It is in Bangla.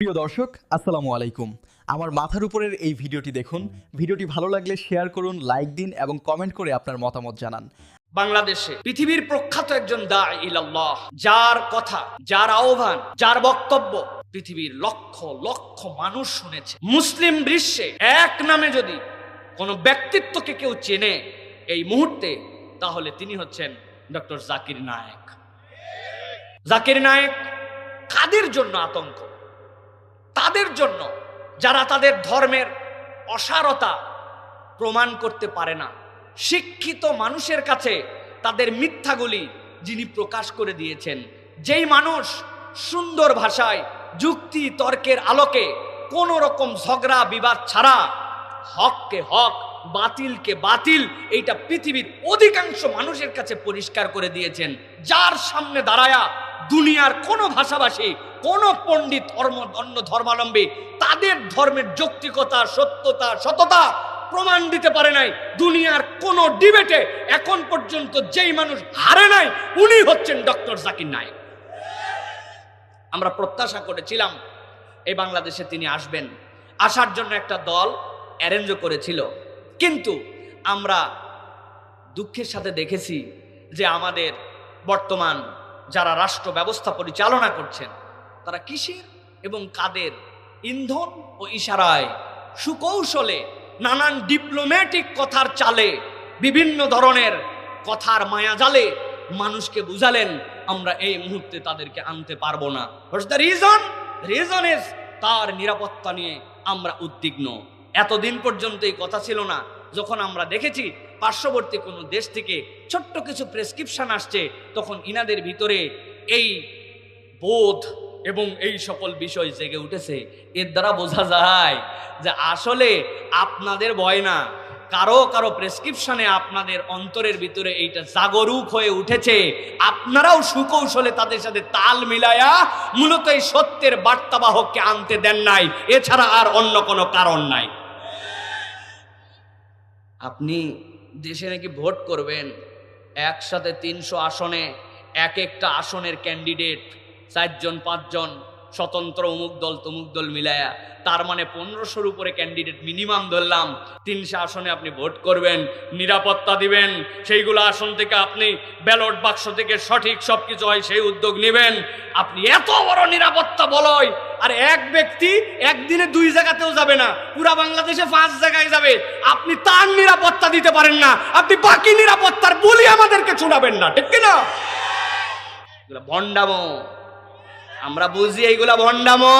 প্রিয় দর্শক, আসসালামু আলাইকুম। আমার মাথার উপরের এই ভিডিওটি দেখুন। ভিডিওটি ভালো লাগলে শেয়ার করুন, লাইক দিন এবং কমেন্ট করে আপনার মতামত জানান। বাংলাদেশে পৃথিবীর প্রখ্যাত একজন দাঈ ইলাল্লাহ, যার কথা, যার আহ্বান, যার বক্তব্য পৃথিবীর লক্ষ লক্ষ মানুষ শুনেছে। মুসলিম বিশ্বে এক নামে যদি কোনো ব্যক্তিত্বকে কেউ চেনে এই মুহূর্তে, তাহলে তিনি হচ্ছেন ডক্টর জাকির নায়েক। জাকির নায়েক কাদের জন্য আতঙ্ক? তাদের জন্য যারা তাদের ধর্মের অসারতা প্রমাণ করতে পারে না। শিক্ষিত মানুষের কাছে তাদের মিথ্যাগুলি যিনি প্রকাশ করে দিয়েছেন, যেই মানুষ সুন্দর ভাষায় যুক্তি তর্কের আলোকে কোন রকম ঝগড়া বিবাদ ছাড়া হককে হক, বাতিলকে বাতিল, এইটা পৃথিবীর অধিকাংশ মানুষের কাছে পরিষ্কার করে দিয়েছেন, যার সামনে দাঁড়ায়া দুনিয়ার কোন ভাষাভাষী, কোন পণ্ডিত, অন্য ধর্মাবলম্বী তাদের ধর্মের যৌক্তিকতা, সত্যতা, সততা প্রমাণ দিতে পারে নাই। দুনিয়ার কোন ডিবেটে এখন পর্যন্ত যেই মানুষ হারে নাই, উনি হচ্ছেন ডক্টর জাকির নায়েক। আমরা প্রত্যাশা করেছিলাম এই বাংলাদেশে তিনি আসবেন, আসার জন্য একটা দল অ্যারেঞ্জও করেছিল, কিন্তু আমরা দুঃখের সাথে দেখেছি যে আমাদের বর্তমান যারা রাষ্ট্র ব্যবস্থা পরিচালনা করছেন, তারা কিসের এবং কাদের ইন্ধন ও ইশারায়, সুকৌশলে, নানান ডিপ্লোম্যাটিক কথার চালে, বিভিন্ন ধরনের কথার মায়াজালে মানুষকে বুঝালেন আমরা এই মুহূর্তে তাদেরকে আনতে পারবো না। What's the reason? Reason is তার নিরাপত্তা নিয়ে আমরা উদ্বিগ্ন। এতদিন পর্যন্ত এই কথা ছিল না। যখন আমরা দেখেছি পার্শ্ববর্তী কোনো দেশ থেকে ছোট্ট কিছু প্রেসক্রিপশন আসছে, তখন ইনাদের ভিতরে এই বোধ এবং এই সকল বিষয় জেগে উঠেছে। এর দ্বারা বোঝা যায় যে আসলে আপনাদের ভয় না, কারো কারো প্রেসক্রিপশনে আপনাদের অন্তরের ভিতরে এইটা জাগরুক হয়ে উঠেছে। আপনারাও সুকৌশলে তাদের সাথে তাল মিলায়া মূলত এই সত্যের বার্তাবাহককে আনতে দেন নাই, এছাড়া আর অন্য কোনো কারণ নাই। আপনি দেশে নাকি ভোট করবেন, একসাথে 300 আসনে এক একটা আসনের ক্যান্ডিডেট 4 জন 5 জন স্বতন্ত্র অমুক দল তমুক দল মিলায়া, তার মানে 1500-র উপরে ক্যান্ডিডেট মিনিমাম ধরলাম। 300 আসনে আপনি ভোট করবেন, নিরাপত্তা দিবেন, সেইগুলো আসন থেকে আপনি ব্যালট বাক্স থেকে সঠিক সবকিছু হয় সেই উদ্যোগ নেবেন। আপনি এত বড় নিরাপত্তা বলয়, আর এক ব্যক্তি একদিনে 2 জায়গাতেও যাবে না, পুরা বাংলাদেশে 5 জায়গায় যাবে, আপনি তার নিরাপত্তা দিতে পারেন না, আপনি বাকি নিরাপত্তার বলি আমাদেরকে ছুড়াবেন না, ঠিক কিনা? এগুলা ভণ্ডামো, আমরা বুঝি এইগুলা ভণ্ডামো।